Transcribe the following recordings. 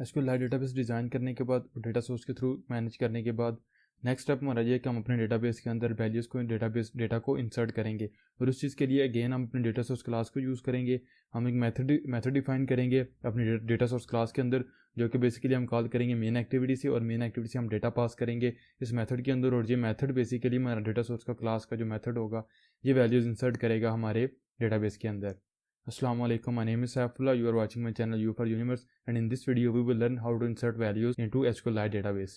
SQL database design करने के बाद डेटा सोर्स के थ्रू मैनेज करने के बाद नेक्स्ट स्टेप हमारा ये है कि हम अपने डेटाबेस के अंदर वैल्यूज़ को डेटा को इंसर्ट करेंगे। और उस चीज़ के लिए अगेन हम अपने डेटा सोर्स क्लास को यूज़ करेंगे। हम एक मेथड डिफाइन करेंगे अपने डेटा सोर्स क्लास के अंदर, जो कि बेसिकली हम कॉल करेंगे मेन एक्टिविटी से, और मेन एक्टिविटी से हम डेटा पास करेंगे इस मेथड के अंदर। और ये मेथड बेसिकली हमारा डेटा सोर्स का क्लास का जो मेथड होगा ये वैल्यूज़ इंसर्ट करेगा हमारे डेटाबेस के अंदर। Assalamu alaikum, my name is Saifullah. You are watching my channel U for Universe, and in this video we will learn how to insert values into SQLite database.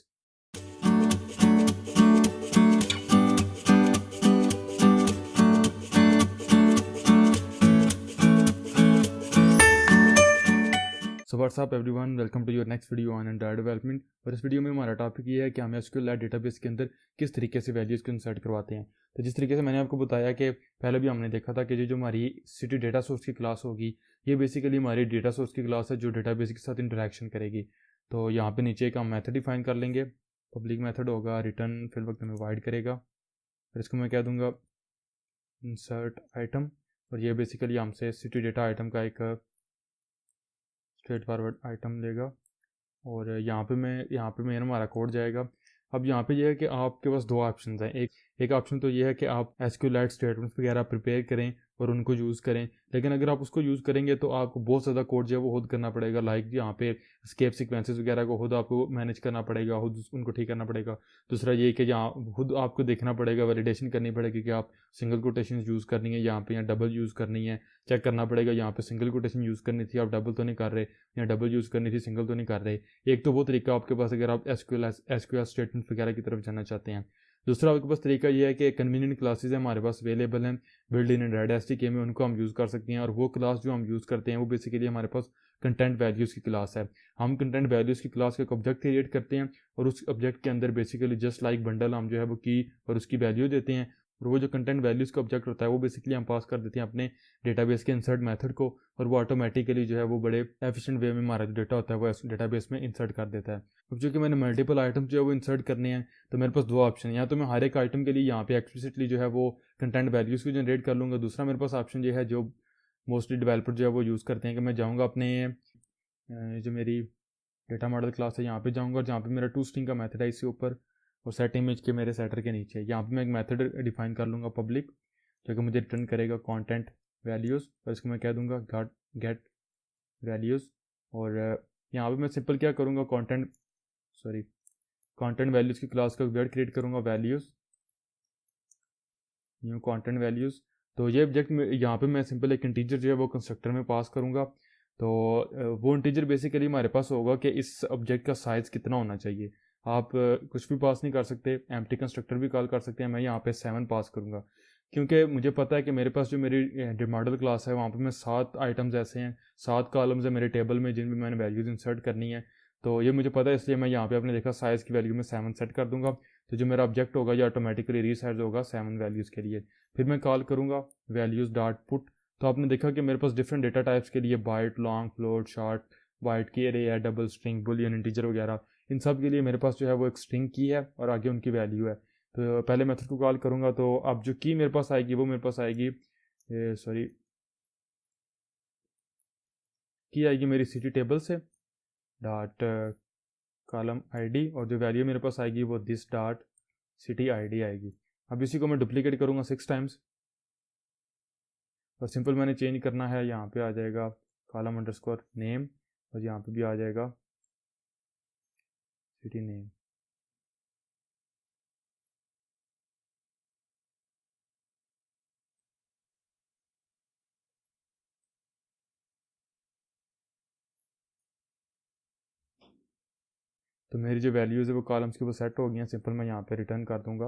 So what's up everyone, welcome to your next video on Android development। और इस video में हमारा topic ये है कि हम SQLite database के अंदर किस तरीके से वैल्यूज़ को इंसर्ट करवाते हैं। तो जिस तरीके से मैंने आपको बताया कि पहले भी हमने देखा था कि जो हमारी सिटी डेटा सोर्स की क्लास होगी ये बेसिकली हमारी डेटा सोर्स की क्लास है जो डेटाबेस के साथ इंटरेक्शन करेगी। तो यहाँ पे नीचे एक हम मेथड डिफाइन कर लेंगे, पब्लिक मेथड होगा, रिटर्न फिल वक्त में वाइड करेगा, और इसको मैं कह दूँगा इंसर्ट आइटम। और ये बेसिकली हमसे सिटी डेटा आइटम का एक स्ट्रेट फॉरवर्ड आइटम लेगा, और यहाँ पे मेरा हमारा कोड जाएगा। अब यहाँ पे ये है कि आपके पास दो ऑप्शन हैं। एक ऑप्शन तो ये है कि आप SQLite स्टेटमेंट्स वगैरह प्रिपेयर करें और उनको यूज़ करें, लेकिन अगर आप उसको यूज़ करेंगे तो आपको बहुत ज़्यादा कोड जो है वो खुद करना पड़ेगा। लाइक यहाँ पे एस्केप सीक्वेंसेस वगैरह को खुद आपको मैनेज करना पड़ेगा, खुद उनको ठीक करना पड़ेगा। दूसरा ये कि यहाँ खुद आपको देखना पड़ेगा, वैलिडेशन करनी पड़ेगी कि आप सिंगल कोटेशन यूज़ करनी है यहाँ पे या डबल यूज़ करनी है। चेक करना पड़ेगा यहाँ पे सिंगल कोटेशन यूज़ करनी थी, आप डबल तो नहीं कर रहे, या डबल यूज़ करनी थी, सिंगल तो नहीं कर रहे। एक तो वो तरीका आपके पास अगर आप SQL स्टेटमेंट वगैरह की तरफ जाना चाहते हैं। दूसरा आपके पास तरीका ये है कि कन्वीनियंट क्लासेस है हमारे पास अवेलेबल हैं बिल्ड इन रेड SDK में, उनको हम यूज़ कर सकते हैं। और वो क्लास जो हम यूज़ करते हैं वो बेसिकली हमारे पास कंटेंट वैल्यूज़ की क्लास है। हम कंटेंट वैल्यूज़ की क्लास का एक ऑब्जेक्ट क्रिएट करते हैं, और उस ऑब्जेक्ट के अंदर बेसिकली जस्ट लाइक बंडल हम जो है वो की और उसकी वैल्यू देते हैं। और वो जो कंटेंट वैल्यूज़ का ऑब्जेक्ट होता है वो बेसिकली हम पास कर देते हैं अपने डेटाबेस के इंसर्ट मेथड को, और वो ऑटोमेटिकली जो है वो बड़े एफिशिएंट वे में हमारा जो डेटा होता है वो डेटाबेस में इंसर्ट कर देता है। अब चूँकि मैंने मल्टीपल आइटम्स जो है वो इंसर्ट करने हैं तो मेरे पास दो ऑप्शन है। या तो मैं हर एक आइटम के लिए यहाँ पे एक्सप्लिसिटली जो है वो कंटेंट वैल्यूज़ को जनरेट कर लूँगा। दूसरा मेरे पास ऑप्शन ये है जो मोस्टली डेवलपर जो है वो यूज़ करते हैं कि मैं जाऊँगा अपने जो मेरी डेटा मॉडल क्लास है यहाँ पे जाऊँगा, और जहाँ पे मेरा टू स्ट्रिंग का मेथड है इसके ऊपर, और सेट इमेज के मेरे सेटर के नीचे यहाँ पे मैं एक मेथड डिफाइन कर लूँगा पब्लिक, जो कि मुझे रिटर्न करेगा कंटेंट वैल्यूज़, और इसको मैं कह दूँगा गेट वैल्यूज़। और यहाँ पे मैं सिंपल क्या करूँगा, कंटेंट वैल्यूज़ की क्लास का वेट क्रिएट करूँगा, वैल्यूज़ न्यू कंटेंट वैल्यूज़। तो ये ऑब्जेक्ट में यहाँ पे मैं सिंपल एक इंटीजर जो है वो कंस्ट्रक्टर में पास करूँगा। तो वो इंटीजर बेसिकली हमारे पास होगा कि इस ऑब्जेक्ट का साइज़ कितना होना चाहिए। आप कुछ भी पास नहीं कर सकते, एम्प्टी कंस्ट्रक्टर भी कॉल कर सकते हैं। मैं यहाँ पे 7 पास करूँगा, क्योंकि मुझे पता है कि मेरे पास जो मेरी मॉडल क्लास है वहाँ पे मैं 7 आइटम्स ऐसे हैं, 7 कॉलम्स है मेरे टेबल में जिनमें मैंने वैल्यूज़ इंसर्ट करनी है। तो ये मुझे पता है, इसलिए मैं यहाँ पे आपने देखा साइज़ की वैल्यू में 7 सेट कर दूँगा। तो जो मेरा ऑब्जेक्ट होगा ये ऑटोमेटिकली रीसाइज होगा 7 वैल्यूज़ के लिए। फिर मैं कॉल करूँगा वैल्यूज़ डॉट पुट। तो आपने देखा कि मेरे पास डिफरेंट डेटा टाइप्स के लिए byte, long, float, short, byte की एरे है, डबल स्ट्रिंग, बुलियन, इंटीजर वगैरह, इन सब के लिए मेरे पास जो है वो एक स्ट्रिंग की है और आगे उनकी वैल्यू है। तो पहले मेथड को कॉल करूँगा तो अब जो की मेरे पास आएगी वो मेरे पास आएगी की आएगी मेरी सिटी टेबल से डॉट कॉलम ID, और जो वैल्यू मेरे पास आएगी वो दिस डॉट सिटी ID आएगी। अब इसी को मैं डुप्लीकेट करूँगा 6 टाइम्स, और सिंपल मैंने चेंज करना है, यहाँ पे आ जाएगा कॉलम अंडरस्कोर नेम, और यहाँ पे भी आ जाएगा सिटी नेम। तो मेरी जो वैल्यूज़ है वो कॉलम्स की वो सेट हो गई हैं। सिंपल मैं यहाँ पे रिटर्न कर दूँगा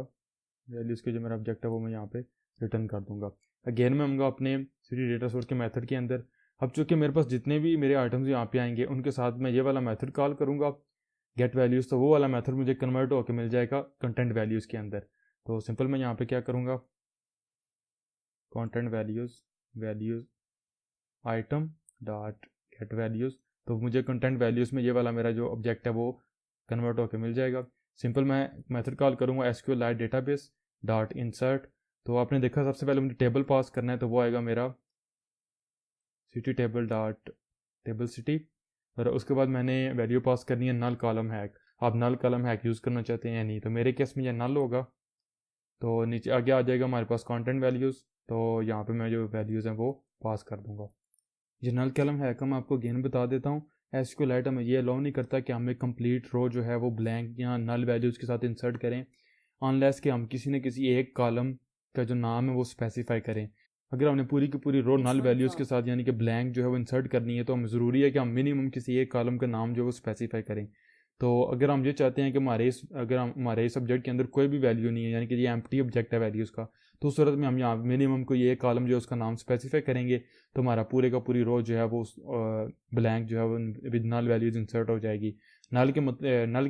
वैल्यूज़ के, जो मेरा ऑब्जेक्ट है वो मैं यहाँ पे रिटर्न कर दूँगा। अगेन मैं आऊँगा अपने सिटी डेटा सोर्स के मेथड के अंदर। अब चूँकि मेरे पास जितने भी मेरे आइटम्स यहाँ पे आएंगे उनके साथ मैं ये वाला मेथड कॉल करूँगा गेट वैल्यूज़, तो वो वाला मेथड मुझे कन्वर्ट होकर मिल जाएगा कंटेंट वैल्यूज़ के अंदर। तो सिंपल मैं यहाँ पे क्या करूँगा, content values item dot gate values. तो मुझे कंटेंट वैल्यूज़ में ये वाला मेरा जो ऑब्जेक्ट है वो कन्वर्ट होकर मिल जाएगा। सिंपल मैं मेथड कॉल करूँगा SQLite डेटाबेस डॉट इंसर्ट। तो आपने देखा सबसे पहले मुझे टेबल पास करना है, तो वो आएगा मेरा city table dot table city. और उसके बाद मैंने वैल्यू पास करनी है नल कॉलम हैक। आप नल कॉलम हैक यूज़ करना चाहते हैं या नहीं, तो मेरे केस में यह नल होगा। तो नीचे आगे आ जाएगा हमारे पास कंटेंट वैल्यूज़, तो यहाँ पे मैं जो वैल्यूज़ हैं वो पास कर दूँगा। ये नल कॉलम हैक मैं आपको अगेन बता देता हूँ, एसक्यूएलआइट हमें ये अलाउ नहीं करता कि हम एक कंप्लीट रो जो है वो ब्लैंक या नल वैल्यूज़ के साथ इंसर्ट करें, अनलेस कि हम किसी न किसी एक कॉलम का जो नाम है वो स्पेसिफाई करें। अगर हमने पूरी की पूरी रो नल वैल्यूज़ के साथ यानी कि ब्लैंक जो है वो इंसर्ट करनी है, तो हम ज़रूरी है कि हम मिनिमम किसी एक कॉलम का नाम जो है वो स्पेसिफाई करें। तो अगर हम ये चाहते हैं कि हमारे सब्जेक्ट के अंदर कोई भी वैल्यू नहीं है, यानी कि ये एम्प्टी ऑब्जेक्ट है वैल्यूज़ का, तो उस सूरत में हम यहाँ मिनिमम को ये कॉलम जो है उसका नाम स्पेसिफाई करेंगे, तो हमारा पूरे का पूरी रो जो है वो ब्लैंक जो है वो विद नल वैल्यूज़ इंसर्ट हो जाएगी। नल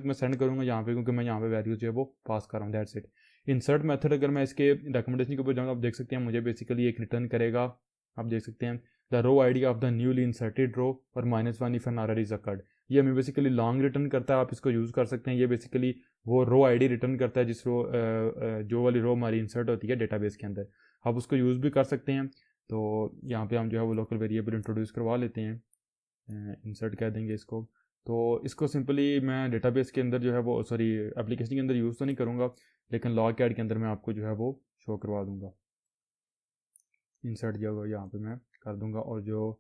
मैं सेंड करूँगा यहाँ पे, क्योंकि मैं यहाँ पे वैल्यूज़ जो है वो पास कर रहा हूँ, दैट्स इट। इंसर्ट मेथड अगर मैं इसके डॉक्यूमेंटेशन के ऊपर जाऊँगा, आप देख सकते हैं मुझे बेसिकली एक रिटर्न करेगा। आप देख सकते हैं the row I D of the newly inserted row और -1 if an error is occurred. ये हमें बेसिकली लॉन्ग रिटर्न करता है, आप इसको यूज़ कर सकते हैं। ये बेसिकली वो रो आईडी रिटर्न करता है जिस जो वाली रो हमारी इंसर्ट होती है डेटाबेस के अंदर, आप उसको यूज़ भी कर सकते हैं। तो यहाँ पे हम जो है वो लोकल वेरिएबल इंट्रोड्यूस करवा लेते हैं, इंसर्ट कह देंगे इसको। तो इसको सिंपली मैं डेटाबेस के अंदर जो है वो एप्लीकेशन के अंदर यूज़ तो नहीं करूँगा, लेकिन लॉग कैड के अंदर मैं आपको जो है वो शो करवा दूँगा। इंसर्ट जो है यहाँ पे मैं कर दूँगा, और जो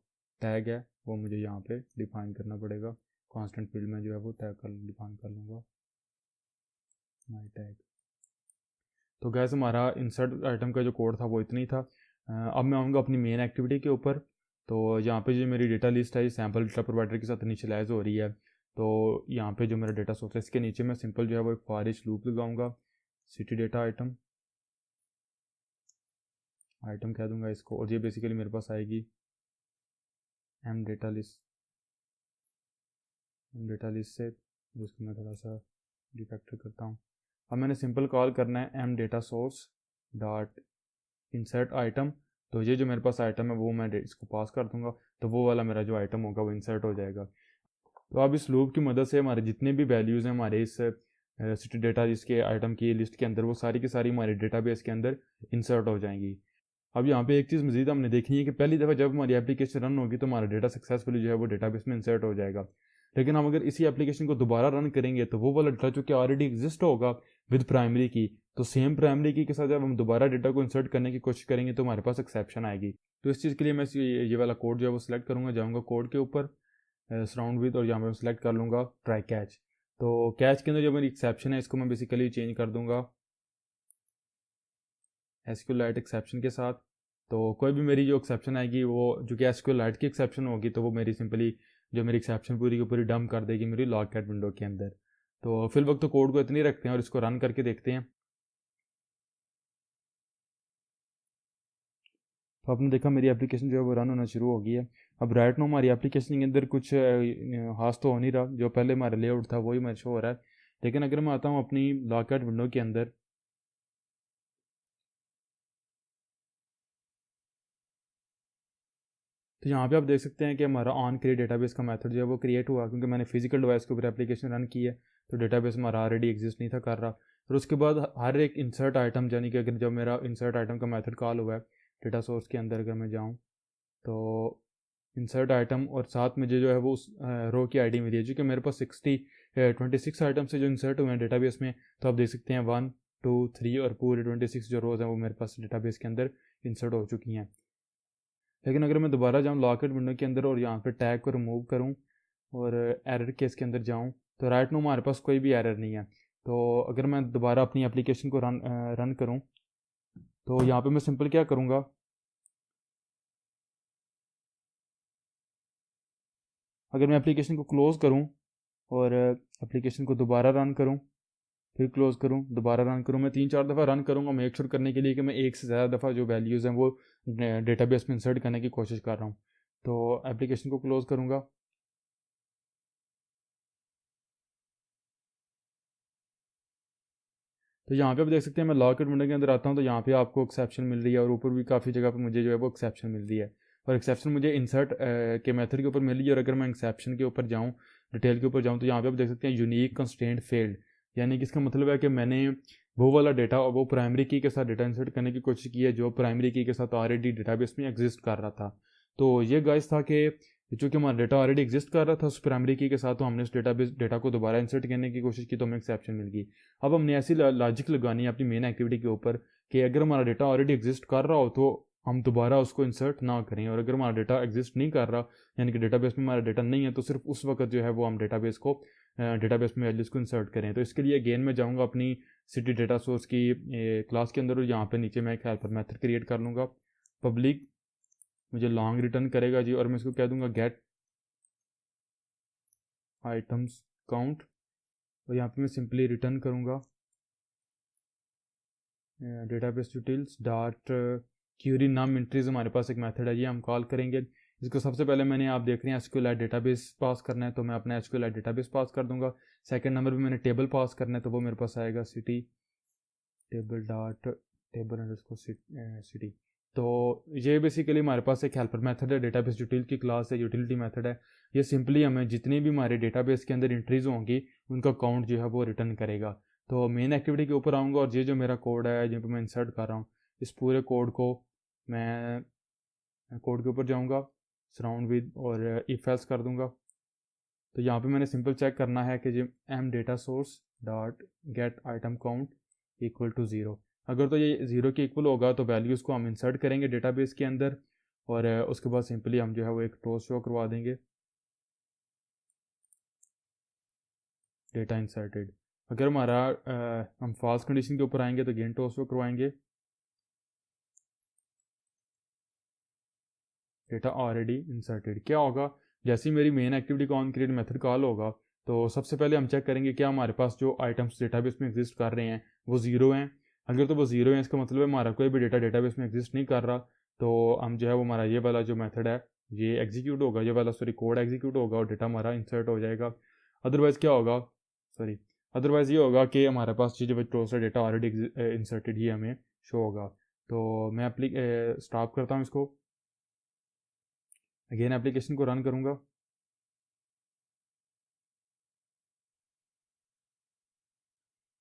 टैग है वो मुझे यहाँ पे डिफाइन करना पड़ेगा। कांस्टेंट फील्ड में जो है वो टैग डिफाइन कर लूँगा, माई टैग। तो गैस हमारा इंसर्ट आइटम का जो कोड था वो इतना ही था। अब मैं आऊँगा अपनी मेन एक्टिविटी के ऊपर। तो यहाँ पे जो मेरी डेटा लिस्ट है ये सैम्पल डेटा प्रोवाइडर के साथ इनिशियलाइज हो रही है। तो यहाँ पे जो मेरा डेटा सोर्स है इसके नीचे मैं सिंपल जो है वो एक फॉर ईच लूप लगाऊंगा। सिटी डेटा आइटम कह दूंगा इसको, और ये बेसिकली मेरे पास आएगी एम डेटा लिस्ट से, जिसको मैं थोड़ा सा डिफैक्टर करता हूँ। अब मैंने सिंपल कॉल करना है M data source dot insert item. तो ये जो मेरे पास आइटम है वो मैं इसको पास कर दूंगा, तो वो वाला मेरा जो आइटम होगा वो इंसर्ट हो जाएगा। तो अब इस लूप की मदद से हमारे जितने भी वैल्यूज़ हैं हमारे इस सिटी डेटा जिसके आइटम की लिस्ट के अंदर, वो सारी की सारी हमारे डेटाबेस के अंदर इंसर्ट हो जाएंगी। अब यहाँ पे एक चीज़ मजीद हमने देखनी है कि पहली दफ़ा जब हमारी एप्लीकेशन रन होगी तो हमारा डेटा सक्सेसफुली जो है वो डेटाबेस में इंसर्ट हो जाएगा। लेकिन हम अगर इसी एप्लीकेशन को दोबारा रन करेंगे तो वो वाला डेटा जो कि ऑलरेडी एग्जिस्ट होगा विद प्राइमरी की, तो सेम प्राइमरी की के साथ जब हम दोबारा डेटा को इंसर्ट करने की कोशिश करेंगे तो हमारे पास एक्सेप्शन आएगी। तो इस चीज़ के लिए मैं ये वाला कोड जो है वो सिलेक्ट करूँगा, जाऊँगा कोड के ऊपर सराउंड विद, और यहाँ पर मैं सिलेक्ट कर लूँगा ट्राई कैच। तो कैच के अंदर जो मेरी एक्सेप्शन है इसको मैं बेसिकली चेंज कर दूँगा एसक्यूएलआइट एक्सेप्शन के साथ। तो कोई भी मेरी जो एक्सेप्शन आएगी वो जो कि एसक्यूएलआइट की एक्सेप्शन होगी, तो वो मेरी सिंपली जो मेरी एक्सेप्शन पूरी की पूरी डंप कर देगी मेरी लॉग कैट विंडो के अंदर। तो फिल वक्त तो कोड को इतनी रखते हैं और इसको रन करके देखते हैं। तो आपने देखा मेरी एप्लीकेशन जो है वो रन होना शुरू हो गई है। अब राइट नो हमारी एप्लीकेशन के अंदर कुछ खास तो हो नहीं रहा, जो पहले हमारा लेआउट था वही मेरे शो हो रहा है। लेकिन अगर मैं आता हूँ अपनी लॉग कैट विंडो के अंदर, तो यहाँ पे आप देख सकते हैं कि हमारा ऑन क्रिएट डेटाबेस का मेथड जो है वो क्रिएट हुआ, क्योंकि मैंने फिजिकल डिवाइस के ऊपर एप्लीकेशन रन की है, तो डेटाबेस हमारा ऑलरेडी एग्जिस्ट नहीं था कर रहा। और उसके बाद हर एक इंसर्ट आइटम, यानी कि अगर जब मेरा इंसर्ट आइटम का मेथड कॉल हुआ है डेटा सोर्स के अंदर, अगर मैं जाऊँ तो इंसर्ट आइटम और साथ में जो है वो उस रो की आईडी मिली है, जो कि मेरे पास 26 आइटम से जो इंसर्ट हुए हैं डेटाबेस में। तो आप देख सकते हैं 1 2 3 और पूरे 26 जो रोज़ हैं वो मेरे पास डेटाबेस के अंदर इंसर्ट हो चुकी हैं। लेकिन अगर मैं दोबारा जाऊँ लॉकेट विंडो के अंदर और यहाँ पे टैग को रिमूव करूँ और एरर केस के अंदर जाऊँ, तो राइट नो हमारे पास कोई भी एरर नहीं है। तो अगर मैं दोबारा अपनी एप्लीकेशन को रन करूँ, तो यहाँ पे मैं सिंपल क्या करूँगा, अगर मैं एप्लीकेशन को क्लोज़ करूँ और एप्लीकेशन को दोबारा रन करूँ, फिर क्लोज़ करूँ, दोबारा रन करूँ, मैं 3-4 दफ़ा रन करूँगा मेक श्योर करने के लिए कि मैं एक से ज़्यादा दफ़ा जो वैल्यूज़ हैं वो डेटाबेस में इंसर्ट करने की कोशिश कर रहा हूँ। तो एप्लीकेशन को क्लोज़ करूँगा, तो यहाँ पे आप देख सकते हैं मैं लॉकेट विंडो के अंदर आता हूँ, तो यहाँ पे आपको एक्सेप्शन मिल रही है, और ऊपर भी काफ़ी जगह पे मुझे जो है वो एक्सेप्शन मिल रही है। और एक्सेप्शन मुझे इंसर्ट के मेथड के ऊपर मिल रही है। और अगर मैं एक्सेप्शन के ऊपर जाऊँ, डिटेल के ऊपर जाऊँ, तो यहाँ पे आप देख सकते हैं यूनिक कंस्ट्रेंट फेल्ड, यानी कि इसका मतलब है कि मैंने वो वाला डेटा वो प्राइमरी की के साथ डेटा इंसर्ट करने की कोशिश की है जो प्राइमरी की के साथ ऑलरेडी डेटाबेस में एग्जिस्ट कर रहा था। तो ये गाइस था कि चूँकि हमारा डेटा ऑलरेडी एग्जिस्ट कर रहा था उस प्राइमरी की के साथ, तो हमने उस डेटा को दोबारा इंसर्ट करने की कोशिश की तो हमें एक्सेप्शन मिल गई। अब हमने ऐसी लॉजिक लगानी है अपनी मेन एक्टिविटी के ऊपर कि अगर हमारा डेटा ऑलरेडी एग्जिस्ट कर रहा हो तो हम दोबारा उसको इंसर्ट ना करें, और अगर हमारा डेटा एग्जिस्ट नहीं कर रहा यानी कि डेटाबेस में हमारा डेटा नहीं है तो सिर्फ उस वक्त जो है वो हम डेटाबेस में वैल्यूज़ को इंसर्ट करें। तो इसके लिए अगेन मैं जाऊँगा अपनी सिटी डेटा सोर्स की क्लास के अंदर, और यहाँ पे नीचे मैं एक हेल्पर मेथड क्रिएट कर लूँगा। पब्लिक मुझे लॉन्ग रिटर्न करेगा जी, और मैं इसको कह दूँगा गेट आइटम्स काउंट, और यहाँ पे मैं सिंपली रिटर्न करूँगा डेटाबेस डिटेल्स डॉट क्यूरी नम एंट्रीज। हमारे पास एक मेथड है, ये हम कॉल करेंगे। इसको सबसे पहले मैंने, आप देख रहे हैं, एसक्यूएल डेटाबेस पास करना है, तो मैं अपना एसक्यूएल डेटाबेस पास कर दूंगा। सेकंड नंबर पे मैंने टेबल पास करना है, तो वो मेरे पास आएगा city table dot table underscore city. तो ये बेसिकली हमारे पास एक हेल्पर मेथड है, डेटाबेस डिटेल की क्लास है, यूटिलिटी मेथड है। ये सिंपली हमें जितनी भी हमारे डेटाबेस के अंदर एंट्रीज होंगी उनका काउंट जो है वो रिटर्न करेगा। तो मेन एक्टिविटी के ऊपर आऊँगा, और ये जो मेरा कोड है जिन पर मैं इंसर्ट कर रहा हूँ, इस पूरे कोड को मैं कोड के ऊपर जाऊँगा, सराउंड विद, और इफ एल्स कर दूँगा। तो यहाँ पे मैंने सिंपल चेक करना है कि जो M data source dot get item count equal to 0, अगर तो ये 0 के इक्वल होगा तो वैल्यूज़ को हम इंसर्ट करेंगे डेटाबेस के अंदर, और उसके बाद सिंपली हम जो है वो एक टोस्ट शो करवा देंगे डेटा इंसर्टेड। अगर हमारा हम फॉल्स कंडीशन के ऊपर आएंगे तो अगेन टोस्ट शो करवाएंगे डेटा ऑलरेडी इंसर्टेड। क्या होगा, जैसे ही मेरी मेन एक्टिविटी का ऑन क्रिएट मेथड कॉल होगा तो सबसे पहले हम चेक करेंगे क्या हमारे पास जो आइटम्स डेटाबेस में एग्जिस्ट कर रहे हैं वो 0 हैं। अगर तो वो 0 है इसका मतलब है हमारा कोई भी डेटा डेटाबेस में एग्जिस्ट नहीं कर रहा, तो हम जो है वो हमारा ये वाला जो मेथड है ये एग्जीक्यूट होगा, ये वाला सॉरी कोड एग्जीक्यूट होगा और डेटा हमारा इंसर्ट हो जाएगा। अदरवाइज़ क्या होगा, सॉरी अदरवाइज़ ये होगा कि हमारे पास जो टोस्टर डेटा ऑलरेडी इंसर्टेड ही हमें शो होगा। तो मैं स्टॉप करता हूँ इसको, अगेन एप्लीकेशन को रन करूँगा।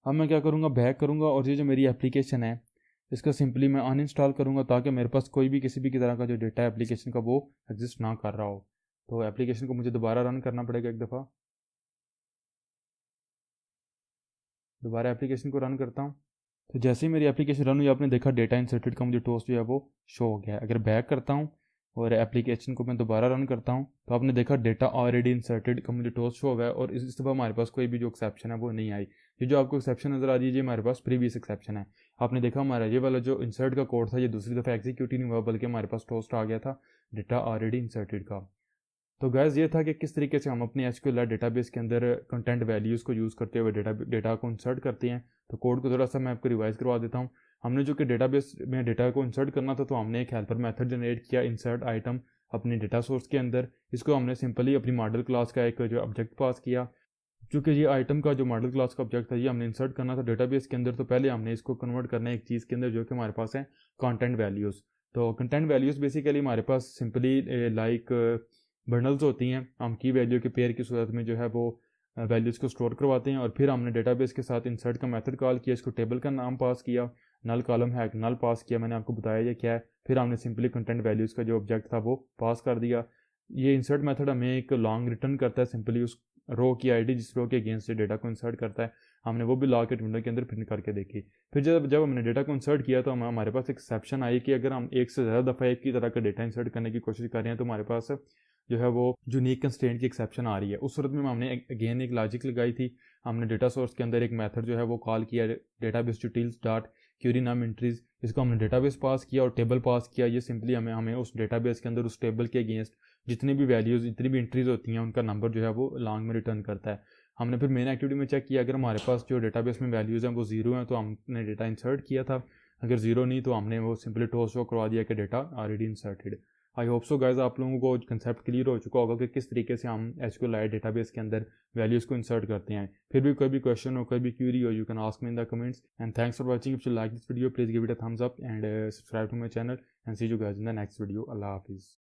अब मैं क्या करूँगा, बैक करूँगा, और ये जो मेरी एप्लीकेशन है इसका सिंपली मैं अनइंस्टॉल करूँगा ताकि मेरे पास कोई भी किसी भी तरह का जो डेटा है एप्लीकेशन का वो एग्जिस्ट ना कर रहा हो। तो एप्लीकेशन को मुझे दोबारा रन करना पड़ेगा एक दफ़ा, दोबारा एप्लीकेशन को रन करता हूँ। तो जैसे ही मेरी एप्लीकेशन रन हुई आपने देखा डेटा इंसर्टेड का मुझे टोस्ट जो है वो शो हो गया है। अगर बैक करता हूँ और एप्लीकेशन को मैं दोबारा रन करता हूँ तो आपने देखा डेटा ऑलरेडी इंसर्टेड का मुझे टोस्ट शो हुआ है, और इस दफ़ा हमारे पास कोई भी जो एक्सेप्शन है वो नहीं आई। ये जो आपको एक्सेप्शन नज़र आ रही है ये हमारे पास प्रीवियस एक्सेप्शन है। आपने देखा हमारा ये वाला जो इंसर्ट का कोड था ये दूसरी दफ़ा एग्जीक्यूट ही नहीं हुआ, बल्कि हमारे पास टोस्ट आ गया था डेटा ऑलरेडी इंसर्टेड का। तो गैस ये था कि किस तरीके से हम अपने एसक्यूएल डेटाबेस के अंदर कंटेंट वैल्यूज़ को यूज़ करते हुए डेटा को इंसर्ट करते हैं। तो कोड को थोड़ा सा मैं आपको रिवाइज करवा देता हूँ। हमने जो कि डेटाबेस में डेटा को इंसर्ट करना था तो हमने एक हेल्पर मेथड जनरेट किया इंसर्ट आइटम अपने डेटा सोर्स के अंदर। इसको हमने सिंपली अपनी मॉडल क्लास का एक जो ऑब्जेक्ट पास किया। चूँकि ये आइटम का जो मॉडल क्लास का ऑब्जेक्ट था ये हमने इंसर्ट करना था डेटाबेस के अंदर, तो पहले हमने इसको कन्वर्ट करना है एक चीज़ के अंदर जो कि हमारे पास है कंटेंट वैल्यूज़। तो कंटेंट वैल्यूज़ बेसिकली हमारे पास सिंपली लाइक बंडल्स होती हैं, हम की वैल्यू के पेयर की सूरत में जो है वो वैल्यूज़ को स्टोर करवाते हैं, और फिर हमने डेटाबेस के साथ इंसर्ट का मेथड कॉल किया, इसको टेबल का नाम पास किया, नल कॉलम है नल पास किया, मैंने आपको बताया ये क्या है। फिर हमने सिंपली कंटेंट वैल्यूज़ का जो ऑब्जेक्ट था वो पास कर दिया। ये इंसर्ट मेथड हमें एक लॉन्ग रिटर्न करता है, सिंपली उस रो की आईडी जिस रो के अगेंस्ट डेटा को इंसर्ट करता है। हमने वो भी लॉग के विंडो के अंदर प्रिंट करके देखी। फिर जब हमने डेटा को इंसर्ट किया तो हमारे पास एक एक्सेप्शन आई कि अगर हम एक से ज़्यादा दफ़ा एक ही तरह का डेटा इंसर्ट करने की कोशिश कर रहे हैं तो हमारे पास जो है वो यूनिक कंस्ट्रेंट की एक्सेप्शन आ रही है। उस सूरत में हमने अगेन एक लॉजिक लगाई थी, हमने डेटा सोर्स के अंदर एक मेथड जो है वो कॉल किया डेटाबेस डिटेल्स डॉट क्यूरी नम एंट्रीज। इसको हमने डेटाबेस पास किया और टेबल पास किया। ये सिंपली हमें उस डेटाबेस के अंदर उस टेबल के अगेंस्ट जितनी भी वैल्यूज़ जितनी भी एंट्रीज होती हैं उनका नंबर जो है वो लॉन्ग में रिटर्न करता है। हमने फिर मेन एक्टिविटी में चेक किया अगर हमारे पास जो डेटाबेस में वैल्यूज़ हैं वो 0 हैं तो हमने डेटा इंसर्ट किया था, अगर 0 नहीं तो हमने वो सिंपली टोस्ट शो करवा दिया कि data already inserted. I hope so guys आप लोगों को कंसेप्ट क्लियर हो चुका होगा कि किस तरीके से हम एसक्यूएल डेटाबेस के अंदर वैल्यूज़ को इंसर्ट करते हैं। फिर भी कोई भी क्वेश्चन हो कोई भी क्यूरी हो you can ask me in the comments, and thanks for watching. If you like this video please give it a thumbs up and subscribe to my channel, and see you guys in the next video. अल्लाह हाफिज़।